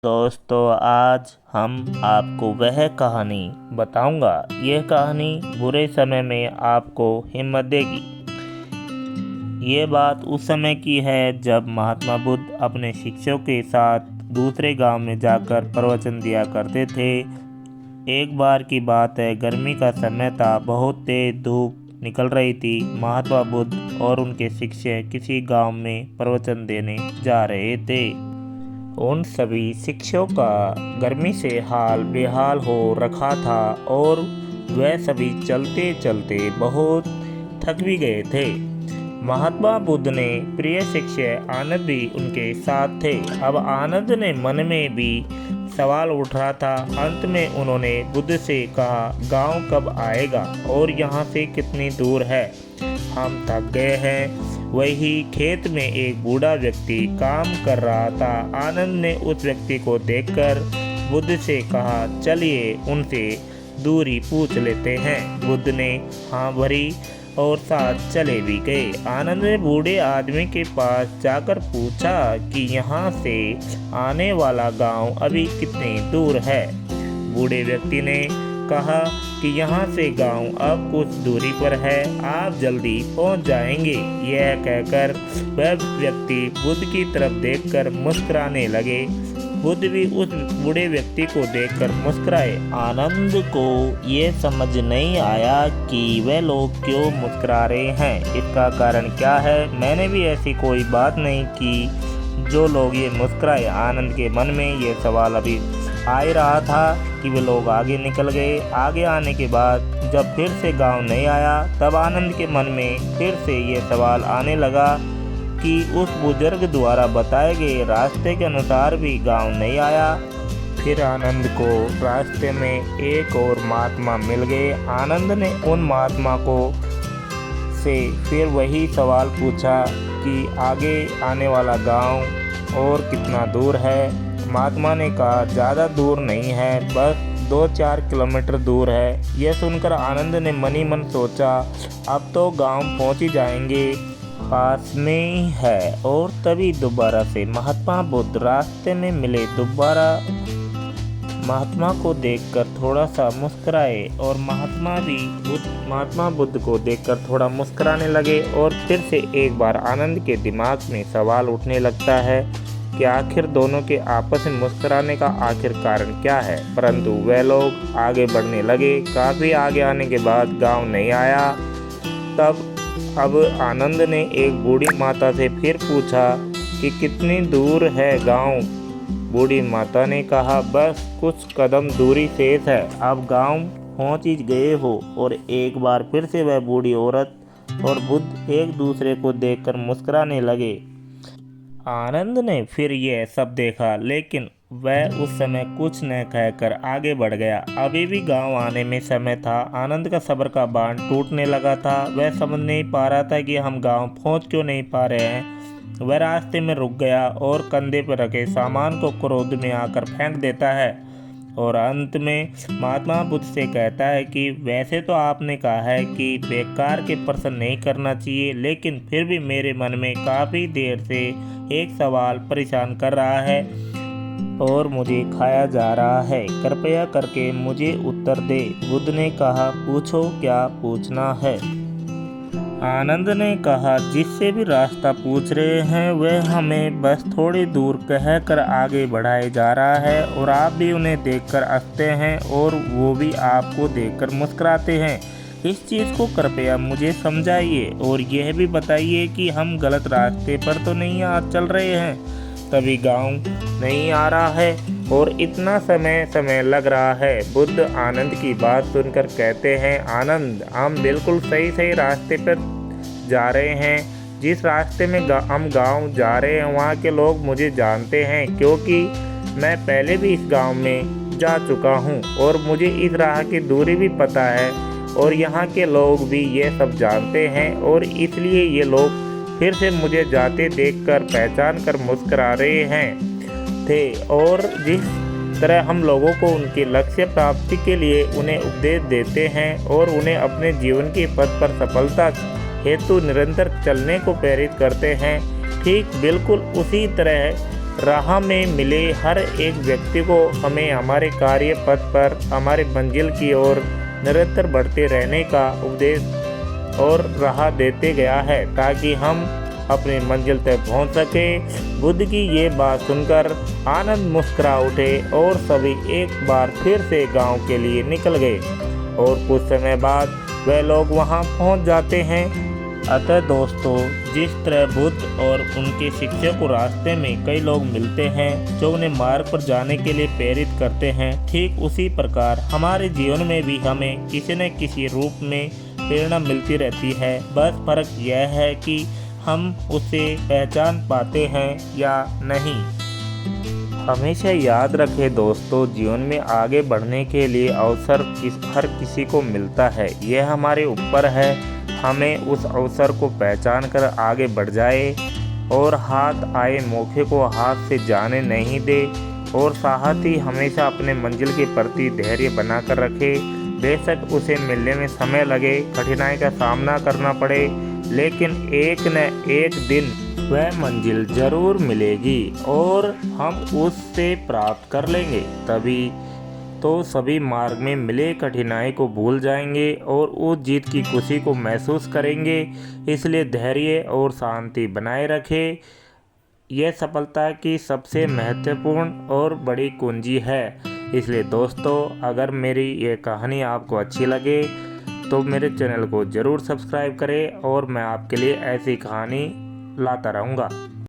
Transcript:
दोस्तों, आज हम आपको वह कहानी बताऊंगा। यह कहानी बुरे समय में आपको हिम्मत देगी। ये बात उस समय की है जब महात्मा बुद्ध अपने शिष्यों के साथ दूसरे गांव में जाकर प्रवचन दिया करते थे। एक बार की बात है, गर्मी का समय था, बहुत तेज धूप निकल रही थी। महात्मा बुद्ध और उनके शिष्य किसी गांव में प्रवचन देने जा रहे थे। उन सभी शिष्यों का गर्मी से हाल बेहाल हो रखा था और वह सभी चलते चलते बहुत थक भी गए थे। महात्मा बुद्ध ने प्रिय शिष्य आनंद भी उनके साथ थे। अब आनंद ने मन में भी सवाल उठ रहा था। अंत में उन्होंने बुद्ध से कहा, गांव कब आएगा और यहाँ से कितनी दूर है? हम थक गए हैं। वही खेत में एक बूढ़ा व्यक्ति काम कर रहा था। आनंद ने उस व्यक्ति को देखकर बुद्ध से कहा, चलिए उनसे दूरी पूछ लेते हैं। बुद्ध ने हाँ भरी और साथ चले भी गए। आनंद ने बूढ़े आदमी के पास जाकर पूछा कि यहाँ से आने वाला गांव अभी कितनी दूर है। बूढ़े व्यक्ति ने कहा कि यहाँ से गांव अब कुछ दूरी पर है, आप जल्दी पहुँच जाएंगे। यह कहकर वह व्यक्ति बुद्ध की तरफ देखकर मुस्कुराने लगे। बुद्ध भी उस बूढ़े व्यक्ति को देखकर मुस्कुराए। आनंद को ये समझ नहीं आया कि वे लोग क्यों मुस्कुरा रहे हैं। इसका कारण क्या है? मैंने भी ऐसी कोई बात नहीं की जो लोग ये मुस्कुराए। आनंद के मन में ये सवाल अभी आ ही रहा था कि वे लोग आगे निकल गए। आगे आने के बाद जब फिर से गांव नहीं आया, तब आनंद के मन में फिर से ये सवाल आने लगा कि उस बुजुर्ग द्वारा बताए गए रास्ते के अनुसार भी गांव नहीं आया। फिर आनंद को रास्ते में एक और महात्मा मिल गए। आनंद ने उन महात्मा को से फिर वही सवाल पूछा कि आगे आने वाला गांव और कितना दूर है। महात्मा ने कहा, ज़्यादा दूर नहीं है, बस 2-4 किलोमीटर दूर है। यह सुनकर आनंद ने मन ही मन सोचा, अब तो गांव पहुंच ही जाएंगे, पास में ही है। और तभी दोबारा से महात्मा बुद्ध रास्ते में मिले। दोबारा महात्मा को देखकर थोड़ा सा मुस्कुराए और महात्मा बुद्ध को देखकर थोड़ा मुस्कुराने लगे। और फिर से एक बार आनंद के दिमाग में सवाल उठने लगता है कि आखिर दोनों के आपस में मुस्कुराने का आखिर कारण क्या है। परंतु वे लोग आगे बढ़ने लगे। काफ़ी आगे आने के बाद गांव नहीं आया। तब अब आनंद ने एक बूढ़ी माता से फिर पूछा कि कितनी दूर है गांव। बूढ़ी माता ने कहा, बस कुछ कदम दूरी शेष है, अब गांव पहुंच ही गए हो। और एक बार फिर से वह बूढ़ी औरत और बुद्ध एक दूसरे को देखकर मुस्कुराने लगे। आनंद ने फिर यह सब देखा, लेकिन वह उस समय कुछ न कहकर आगे बढ़ गया। अभी भी गांव आने में समय था। आनंद का सब्र का बांध टूटने लगा था। वह समझ नहीं पा रहा था कि हम गांव पहुंच क्यों नहीं पा रहे हैं। वह रास्ते में रुक गया और कंधे पर रखे सामान को क्रोध में आकर फेंक देता है। और अंत में महात्मा बुद्ध से कहता है कि वैसे तो आपने कहा है कि बेकार के प्रश्न नहीं करना चाहिए, लेकिन फिर भी मेरे मन में काफ़ी देर से एक सवाल परेशान कर रहा है और मुझे खाया जा रहा है। कृपया करके मुझे उत्तर दे। बुद्ध ने कहा, पूछो, क्या पूछना है? आनंद ने कहा, जिससे भी रास्ता पूछ रहे हैं वह हमें बस थोड़ी दूर कहकर आगे बढ़ाए जा रहा है और आप भी उन्हें देखकर हंसते हैं और वो भी आपको देखकर मुस्कुराते हैं। इस चीज़ को कृपया मुझे समझाइए और यह भी बताइए कि हम गलत रास्ते पर तो नहीं चल रहे हैं। तभी गांव नहीं आ रहा है और इतना समय लग रहा है। बुद्ध आनंद की बात सुनकर कहते हैं, आनंद, हम बिल्कुल सही रास्ते पर जा रहे हैं। जिस रास्ते में हम गांव जा रहे हैं वहाँ के लोग मुझे जानते हैं, क्योंकि मैं पहले भी इस गांव में जा चुका हूँ और मुझे इस राह की दूरी भी पता है और यहाँ के लोग भी ये सब जानते हैं। और इसलिए ये लोग फिर से मुझे जाते देखकर पहचान कर मुस्कुरा रहे थे। और जिस तरह हम लोगों को उनके लक्ष्य प्राप्ति के लिए उन्हें उपदेश देते हैं और उन्हें अपने जीवन के पथ पर सफलता हेतु निरंतर चलने को प्रेरित करते हैं, ठीक बिल्कुल उसी तरह राह में मिले हर एक व्यक्ति को हमें हमारे कार्य पथ पर हमारे मंजिल की ओर निरंतर बढ़ते रहने का उपदेश और राह देते गया है, ताकि हम अपनी मंजिल तक पहुंच सके। बुद्ध की ये बात सुनकर आनंद मुस्कुरा उठे और सभी एक बार फिर से गांव के लिए निकल गए और कुछ समय बाद वह लोग वहां पहुंच जाते हैं। अतः दोस्तों, जिस तरह बुद्ध और उनके शिष्यों को रास्ते में कई लोग मिलते हैं जो उन्हें मार्ग पर जाने के लिए प्रेरित करते हैं, ठीक उसी प्रकार हमारे जीवन में भी हमें किसी न किसी रूप में प्रेरणा मिलती रहती है। बस फर्क यह है कि हम उसे पहचान पाते हैं या नहीं। हमेशा याद रखें दोस्तों, जीवन में आगे बढ़ने के लिए अवसर हर किसी को मिलता है। यह हमारे ऊपर है, हमें उस अवसर को पहचान कर आगे बढ़ जाए और हाथ आए मौके को हाथ से जाने नहीं दे और साथ ही हमेशा अपने मंजिल के प्रति धैर्य बनाकर रखे। बेशक उसे मिलने में समय लगे, कठिनाई का सामना करना पड़े, लेकिन एक न एक दिन वह मंजिल जरूर मिलेगी और हम उससे प्राप्त कर लेंगे। तभी तो सभी मार्ग में मिले कठिनाई को भूल जाएंगे और उस जीत की खुशी को महसूस करेंगे। इसलिए धैर्य और शांति बनाए रखें। यह सफलता की सबसे महत्वपूर्ण और बड़ी कुंजी है। इसलिए दोस्तों, अगर मेरी ये कहानी आपको अच्छी लगे तो मेरे चैनल को ज़रूर सब्सक्राइब करें और मैं आपके लिए ऐसी कहानी लाता रहूँगा।